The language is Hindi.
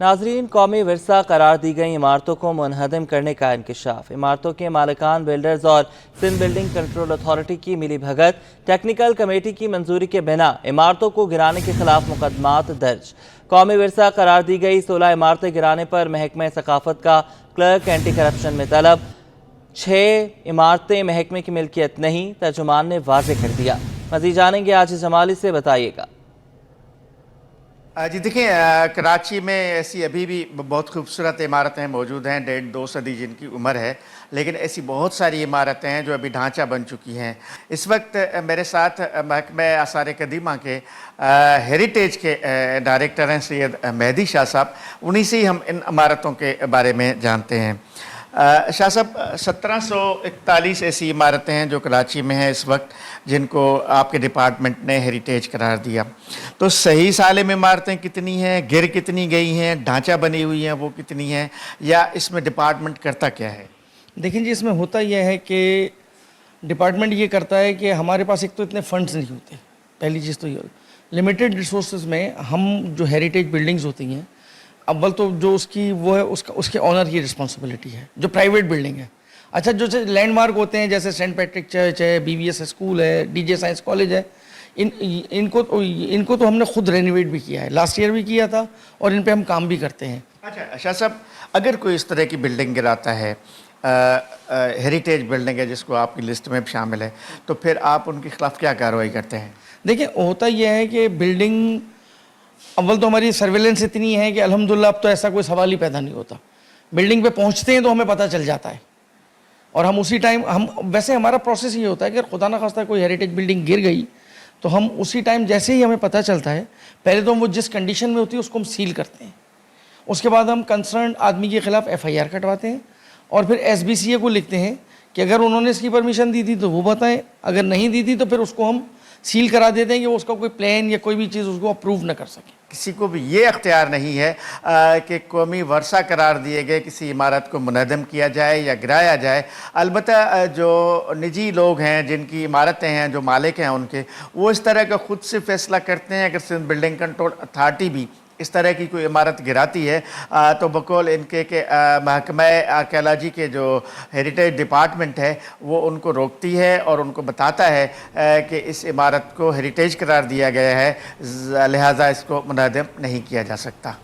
नाजरीन, कौमी विरसा करार दी गई इमारतों को मुनहदम करने का इंकशाफ। इमारतों के मालिकान बिल्डर्स और सिंध बिल्डिंग कंट्रोल अथॉरिटी की मिली भगत। टेक्निकल कमेटी की मंजूरी के बिना इमारतों को गिराने के खिलाफ मुकदमात दर्ज। कौमी विरसा करार दी गई 16 इमारतें गिराने पर महकमे सकाफत का क्लर्क एंटी करप्शन में तलब। 6 इमारतें महकमे की मिल्कियत नहीं, तर्जुमान ने वाजे कर दिया। मज़ीद जानेंगे आज जमाली से, बताइएगा। जी देखिए, कराची में ऐसी अभी भी बहुत खूबसूरत इमारतें मौजूद हैं, 1.5-2 सदी जिनकी उम्र है, लेकिन ऐसी बहुत सारी इमारतें हैं जो अभी ढांचा बन चुकी हैं। इस वक्त मेरे साथ महकमा आसार कदीमा के हेरिटेज के डायरेक्टर हैं सैयद मेहदी शाह साहब। उन्हीं से ही हम इन इमारतों के बारे में जानते हैं। शाह साहब, 1741 ऐसी इमारतें हैं जो कराची में हैं इस वक्त, जिनको आपके डिपार्टमेंट ने हेरिटेज करार दिया। तो सही साले में इमारतें कितनी हैं, गिर कितनी गई हैं, ढांचा बनी हुई हैं वो कितनी हैं, या इसमें डिपार्टमेंट करता क्या है? देखिए जी, इसमें होता यह है कि डिपार्टमेंट ये करता है कि हमारे पास एक तो इतने फंड्स नहीं होते। पहली चीज़ तो ये, लिमिटेड रिसोर्सेज में हम जो हेरिटेज बिल्डिंग्स होती हैं, अव्वल तो जो उसकी वो है उसके ऑनर की रिस्पॉन्सिबिलिटी है, जो प्राइवेट बिल्डिंग है। अच्छा, जो लैंडमार्क होते हैं जैसे सेंट पैट्रिक चर्च है, BVS स्कूल है, DJ साइंस कॉलेज है, इनको तो हमने खुद रेनोवेट भी किया है, लास्ट ईयर भी किया था, और इन पे हम काम भी करते हैं। अच्छा शाह साहब, अगर कोई इस तरह की बिल्डिंग गिराता है, हेरिटेज बिल्डिंग है जिसको आपकी लिस्ट में भी शामिल है, तो फिर आप उनके खिलाफ क्या कार्रवाई करते हैं? देखिए, होता यह है कि बिल्डिंग, अव्वल तो हमारी सर्वेलेंस इतनी है कि अल्हम्दुलिल्लाह अब तो ऐसा कोई सवाल ही पैदा नहीं होता। बिल्डिंग पे पहुंचते हैं तो हमें पता चल जाता है, और हम उसी टाइम, वैसे हमारा प्रोसेस ये होता है कि खुदा ना खास्ता कोई हेरिटेज बिल्डिंग गिर गई तो हम उसी टाइम जैसे ही हमें पता चलता है, पहले तो हम वो जिस कंडीशन में होती है उसको हम सील करते हैं। उसके बाद हम कंसर्न आदमी के खिलाफ FIR कटवाते हैं, और फिर SBCA को लिखते हैं कि अगर उन्होंने इसकी परमिशन दी थी तो वो बताएं, अगर नहीं दी थी तो फिर उसको हम सील करा देते हैं कि वो उसका कोई प्लान या कोई भी चीज़ उसको अप्रूव न कर सके। किसी को भी ये अख्तियार नहीं है कि कौमी वर्षा करार दिए गए किसी इमारत को मुनहदम किया जाए या गिराया जाए। अलबत्ता जो निजी लोग हैं, जिनकी इमारतें हैं, जो मालिक हैं उनके, वो इस तरह का खुद से फैसला करते हैं। अगर सिंध बिल्डिंग कंट्रोल अथॉरिटी भी इस तरह की कोई इमारत गिराती है तो बकौल इनके के महकमा आर्कियोलॉजी के जो हेरिटेज डिपार्टमेंट है वो उनको रोकती है और उनको बताता है कि इस इमारत को हेरिटेज करार दिया गया है, लिहाजा इसको मुनहदम नहीं किया जा सकता।